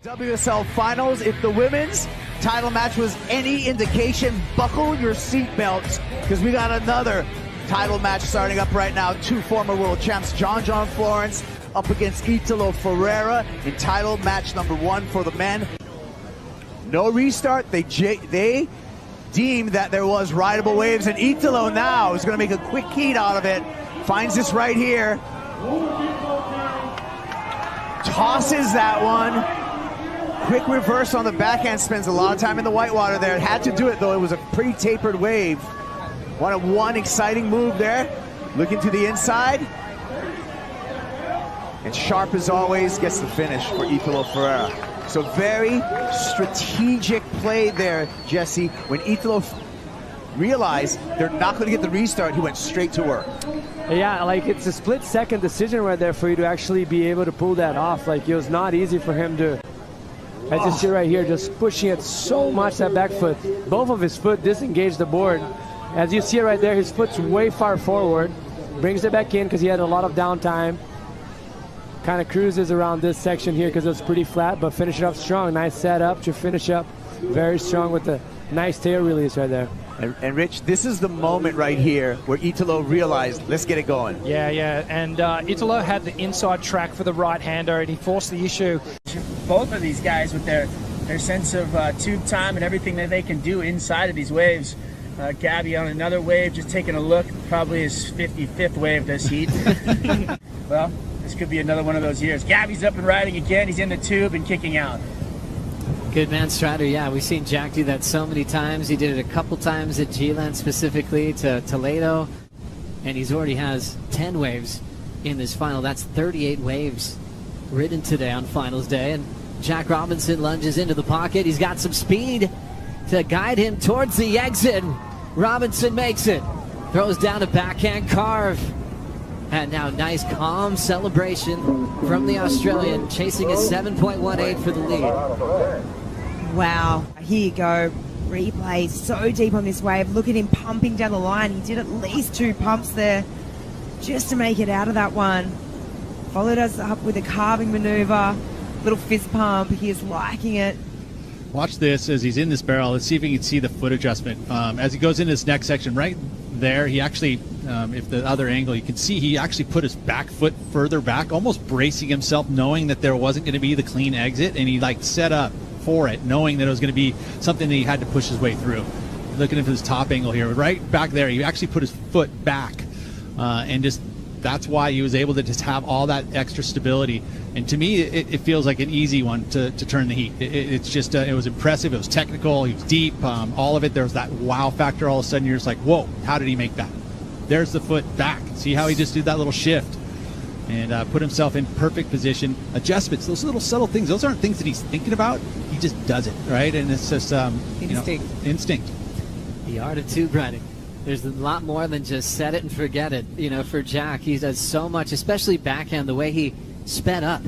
WSL Finals. If the women's title match was any indication, buckle your seatbelts because we got another title match starting up right now. Two former world champs, John Florence up against Italo Ferreira in title match number 1 for the men. No restart. They deemed that there was rideable waves, and Italo now is going to make a quick heat out of it. Finds this right here. Tosses that one. Quick reverse on the backhand, spends a lot of time in the whitewater there. Had to do it though, it was a pretty tapered wave. One exciting move there. Looking to the inside. And sharp as always, gets the finish for Italo Ferreira. So very strategic play there, Jesse. When Italo realized they're not going to get the restart, he went straight to work. Yeah, like it's a split-second decision right there for you to actually be able to pull that off. Like it was not easy for him to, as you see right here, just pushing it so much, that back foot. Both of his foot disengaged the board. As you see right there, his foot's way far forward. Brings it back in because he had a lot of downtime. Kind of cruises around this section here because it's pretty flat, but finish it up strong. Nice setup to finish up very strong with the nice tail release right there. And Rich, this is the moment right here where Italo realized, let's get it going. Yeah, and Italo had the inside track for the right-hander, and he forced the issue. Both of these guys with their sense of tube time and everything that they can do inside of these waves. Gabby on another wave, just taking a look, probably his 55th wave this heat. Well, this could be another one of those years. Gabby's up and riding again. He's in the tube and kicking out. Good man, Strider. Yeah, we've seen Jack do that so many times. He did it a couple times at G-Land, specifically to Toledo. And he's already has 10 waves in this final. That's 38 waves ridden today on finals day. And Jack Robinson lunges into the pocket. He's got some speed to guide him towards the exit. Robinson makes it. Throws down a backhand carve. And now nice calm celebration from the Australian, chasing a 7.18 for the lead. Wow, here you go. Replay so deep on this wave. Look at him pumping down the line. He did at least 2 pumps there just to make it out of that one. Followed us up with a carving maneuver. Little fist pump. He is liking it. Watch this as he's in this barrel. Let's see if we can see the foot adjustment. As he goes into this next section, right there, he actually, if the other angle, you can see he actually put his back foot further back, almost bracing himself, knowing that there wasn't going to be the clean exit, and he like set up for it, knowing that it was going to be something that he had to push his way through. Looking at his top angle here, right back there, he actually put his foot back, and just that's why he was able to just have all that extra stability. And to me, it feels like an easy one to turn the heat. It's just, it was impressive. It was technical. He was deep. All of it. There was that wow factor. All of a sudden, you're just like, whoa, how did he make that? There's the foot back. See how he just did that little shift and put himself in perfect position. Adjustments, those little subtle things, those aren't things that he's thinking about. He just does it, right? And it's just, Instinct. Instinct. The art of tube riding. There's a lot more than just set it and forget it. You know, for Jack, he does so much, especially backhand, the way he sped up.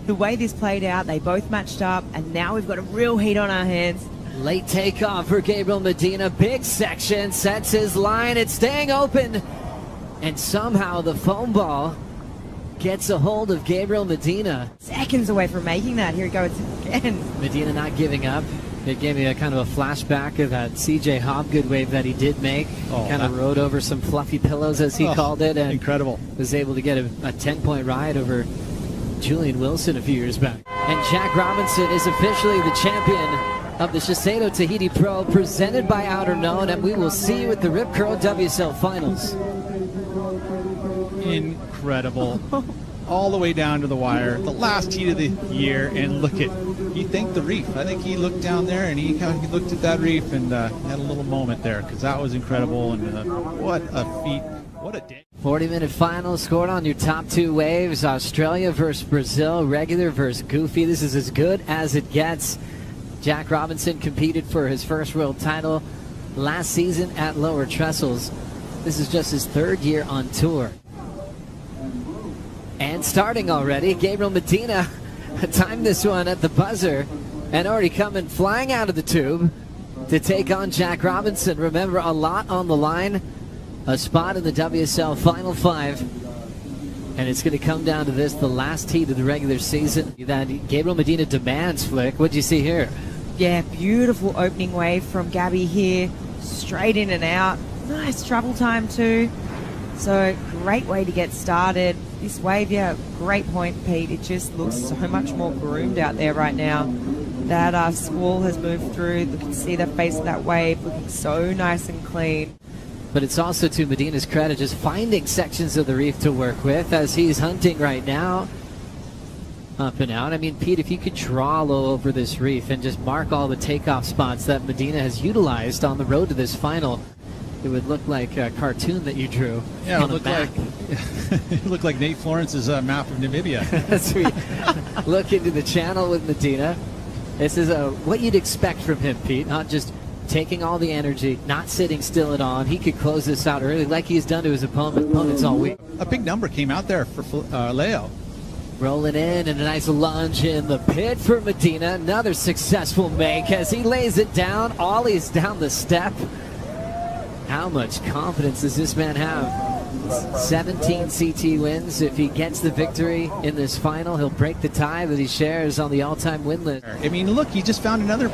The way this played out, they both matched up, and now we've got a real heat on our hands. Late takeoff for Gabriel Medina. Big section, sets his line. It's staying open. And somehow the foam ball gets a hold of Gabriel Medina. Seconds away from making that. Here it goes again. Medina not giving up. It gave me a kind of a flashback of that CJ Hobgood wave that he did make. Kind of rode over some fluffy pillows, as he called it, and incredible. Was able to get a 10-point ride over Julian Wilson a few years back. And Jack Robinson is officially the champion of the Shiseido Tahiti Pro, presented by Outerknown, and we will see you at the Rip Curl WSL Finals. Incredible. All the way down to the wire, the last heat of the year, and look at, he thanked the reef. I think he looked down there and he looked at that reef and had a little moment there, because that was incredible. And what a feat, what a day. 40-minute final scored on your top 2 waves. Australia versus Brazil, regular versus goofy. This is as good as it gets. Jack Robinson competed for his first world title last season at Lower Trestles. This is just his 3rd year on tour. And starting already, Gabriel Medina timed this one at the buzzer and already coming flying out of the tube to take on Jack Robinson. Remember, a lot on the line. A spot in the WSL Final 5 And it's going to come down to this, the last heat of the regular season that Gabriel Medina demands, Flick. What do you see here? Yeah, beautiful opening wave from Gabby here. Straight in and out. Nice travel time too. So great way to get started. This wave, yeah, great point, Pete. It just looks so much more groomed out there right now. That squall has moved through. You can see the face of that wave looking so nice and clean. But it's also to Medina's credit just finding sections of the reef to work with as he's hunting right now. Up and out. I mean, Pete, if you could draw low over this reef and just mark all the takeoff spots that Medina has utilized on the road to this final, it would look like a cartoon that you drew. Yeah, it looked like Nate Florence's map of Namibia. As we look into the channel with Medina, this is what you'd expect from him, Pete. Not just taking all the energy, not sitting still at all. He could close this out early like he's done to his opponents all week. A big number came out there for Leo. Rolling in and a nice lunge in the pit for Medina. Another successful make as he lays it down. Ollies down the step. How much confidence does this man have? 17 CT wins. If he gets the victory in this final, he'll break the tie that he shares on the all-time win list. I mean, look, he just found another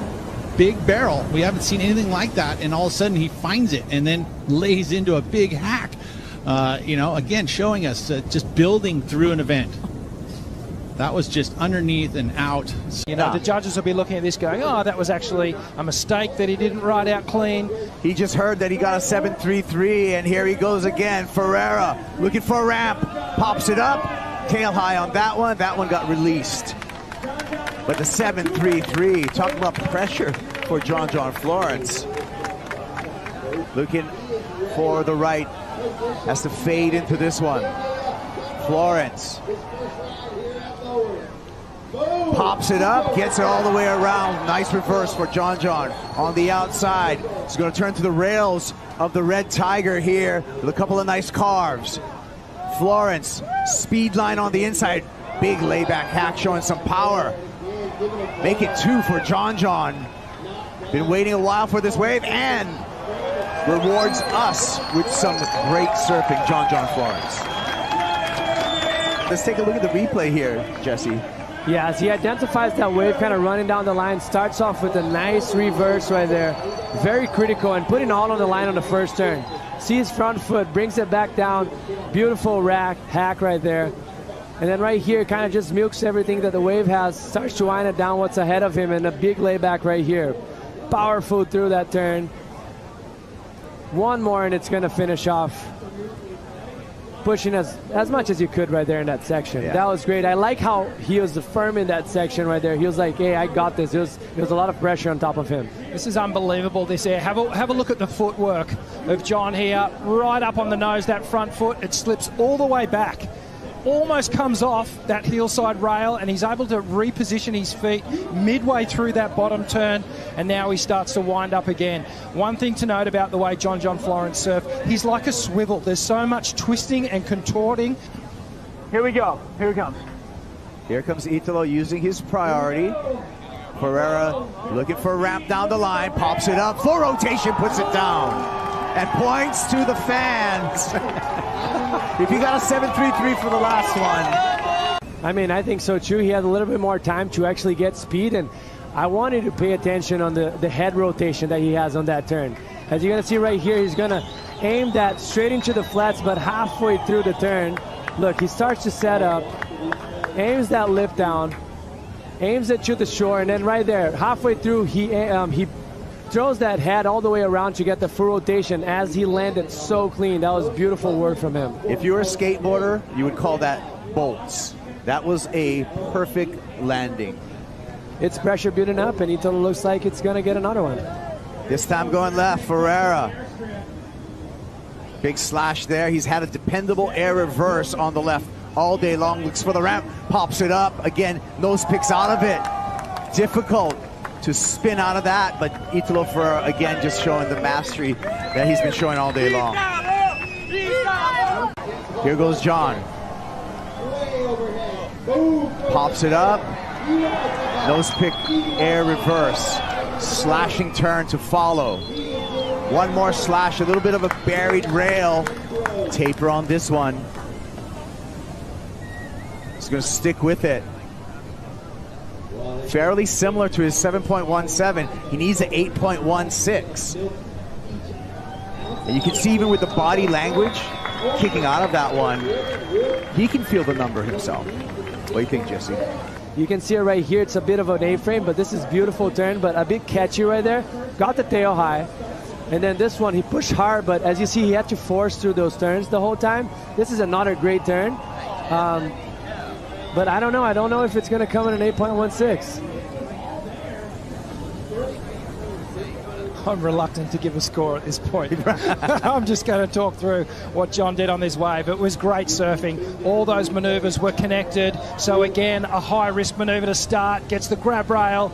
big barrel. We haven't seen anything like that, and all of a sudden he finds it and then lays into a big hack. Again, showing us just building through an event. That was just underneath and out. The judges will be looking at this going, oh, that was actually a mistake that he didn't ride out clean. He just heard that he got a 7.33, and here he goes again. Ferreira looking for a ramp, pops it up, tail high on that one. That one got released. But the 7.33, talking about pressure for John Florence. Looking for the right, has to fade into this one. Florence pops it up, gets it all the way around. Nice reverse for John on the outside. He's going to turn to the rails of the Red Tiger here with a couple of nice carves. Florence, speed line on the inside. Big layback hack showing some power. Make it 2 for John. Been waiting a while for this wave and rewards us with some great surfing, John Florence. Let's take a look at the replay here, Jesse. Yeah, as he identifies that wave kind of running down the line, starts off with a nice reverse right there. Very critical and putting all on the line on the first turn. Sees front foot, brings it back down. Beautiful hack right there. And then right here, kind of just milks everything that the wave has, starts to wind it down what's ahead of him, and a big layback right here. Powerful through that turn. One more and it's going to finish off. Pushing as much as you could right there in that section. Yeah. That was great. I like how he was firm in that section right there. He was like, hey, I got this. There was a lot of pressure on top of him. This is unbelievable, this air. Have a look at the footwork of John here. Right up on the nose, that front foot. It slips all the way back. Almost comes off that hillside rail, and he's able to reposition his feet midway through that bottom turn, and now he starts to wind up again. One thing to note about the way John Florence surf, he's like a swivel. There's so much twisting and contorting. Here we go. Here it comes. Here comes Italo using his priority. Ferreira looking for a ramp down the line, pops it up, full rotation, puts it down, and points to the fans. If you got a 7.33 for the last one. I mean, I think so too. He had a little bit more time to actually get speed, and I wanted to pay attention on the head rotation that he has on that turn. As you're going to see right here, he's going to aim that straight into the flats, but halfway through the turn, look, he starts to set up, aims that lift down, aims it to the shore, and then right there, halfway through, he throws that head all the way around to get the full rotation as he landed so clean. That was beautiful work from him. If you were a skateboarder, you would call that bolts. That was a perfect landing. It's pressure building up, and Italo looks like it's going to get another one. This time going left, Ferreira. Big slash there. He's had a dependable air reverse on the left all day long. Looks for the ramp, pops it up. Again, nose picks out of it. Difficult to spin out of that, but Italo Ferreira, again, just showing the mastery that he's been showing all day long. Here goes John. Pops it up. Nose pick, air reverse. Slashing turn to follow. One more slash, a little bit of a buried rail. Taper on this one. He's going to stick with it. Fairly similar to his 7.17. He needs an 8.16. And you can see even with the body language kicking out of that one, he can feel the number himself. What do you think, Jesse? You can see it right here. It's a bit of an A-frame, but this is beautiful turn, but a bit catchy right there. Got the tail high. And then this one, he pushed hard, but as you see, he had to force through those turns the whole time. This is another great turn. But I don't know. I don't know if it's going to come in an 8.16. I'm reluctant to give a score at this point. I'm just going to talk through what John did on this wave. It was great surfing. All those maneuvers were connected. So again, a high-risk maneuver to start. Gets the grab rail.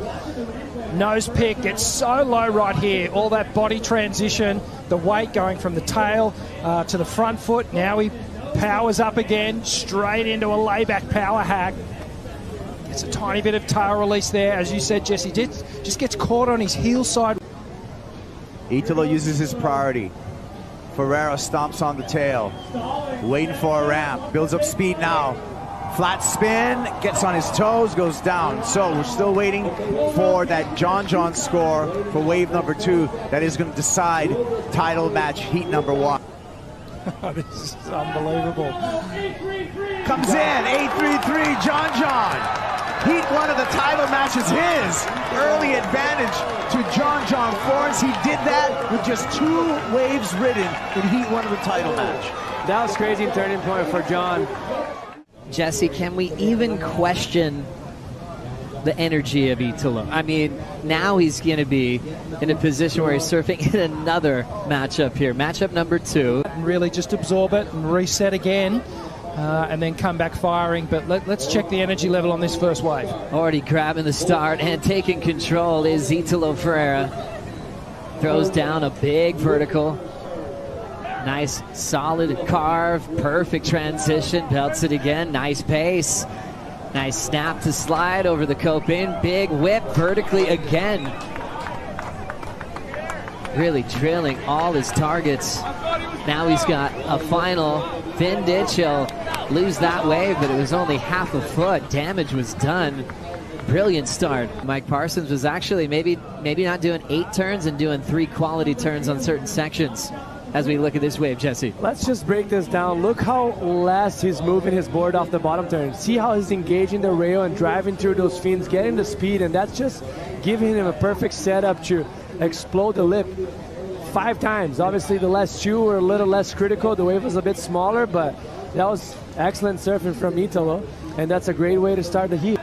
Nose pick. Gets so low right here. All that body transition. The weight going from the tail to the front foot. Now he powers up again. Straight into a layback power hack. It's a tiny bit of tail release there. As you said, Jesse, just gets caught on his heel side. Italo uses his priority. Ferreira stomps on the tail, waiting for a ramp, builds up speed now. Flat spin, gets on his toes, goes down. So we're still waiting for that John score for wave number 2 that is going to decide title match heat number 1. This is unbelievable. Comes in, 8-3-3, John. Heat 1 of the title match is his. Early advantage to John Florence. He did that with just 2 waves ridden in Heat 1 of the title match. That was crazy turning point for John. Jesse, can we even question the energy of Italo? I mean, now he's going to be in a position where he's surfing in another matchup here. Matchup number 2. Really just absorb it and reset again. And then come back firing. But let's check the energy level on this first wave. Already grabbing the start and taking control is Italo Ferreira. Throws down a big vertical. Nice solid carve. Perfect transition. Belts it again. Nice pace. Nice snap to slide over the coping. Big whip vertically again. Really drilling all his targets. Now he's got a final. Fin ditch. He'll lose that wave, but it was only half a foot. Damage was done. Brilliant start. Mike Parsons was actually maybe not doing 8 turns and doing 3 quality turns on certain sections as we look at this wave, Jesse. Let's just break this down. Look how last he's moving his board off the bottom turn. See how he's engaging the rail and driving through those fins, getting the speed, and that's just giving him a perfect setup to explode the lip 5 times. Obviously, the last 2 were a little less critical. The wave was a bit smaller, but that was excellent surfing from Italo, and that's a great way to start the heat.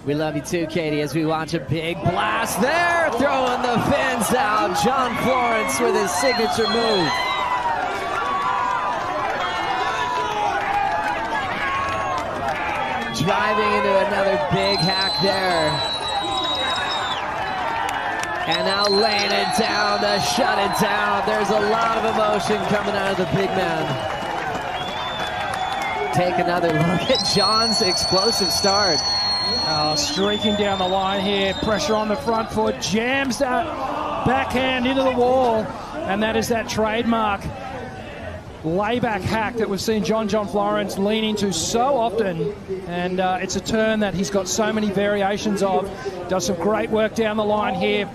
We love you too, Katie, as we watch a big blast there, throwing the fins out. John Florence with his signature move. Driving into another big hack there. And now laying it down to shut it down. There's a lot of emotion coming out of the big man. Take another look at John's explosive start. Streaking down the line here, pressure on the front foot, jams that backhand into the wall, and that is that trademark layback hack that we've seen John Florence lean into so often, and it's a turn that he's got so many variations of. Does some great work down the line here.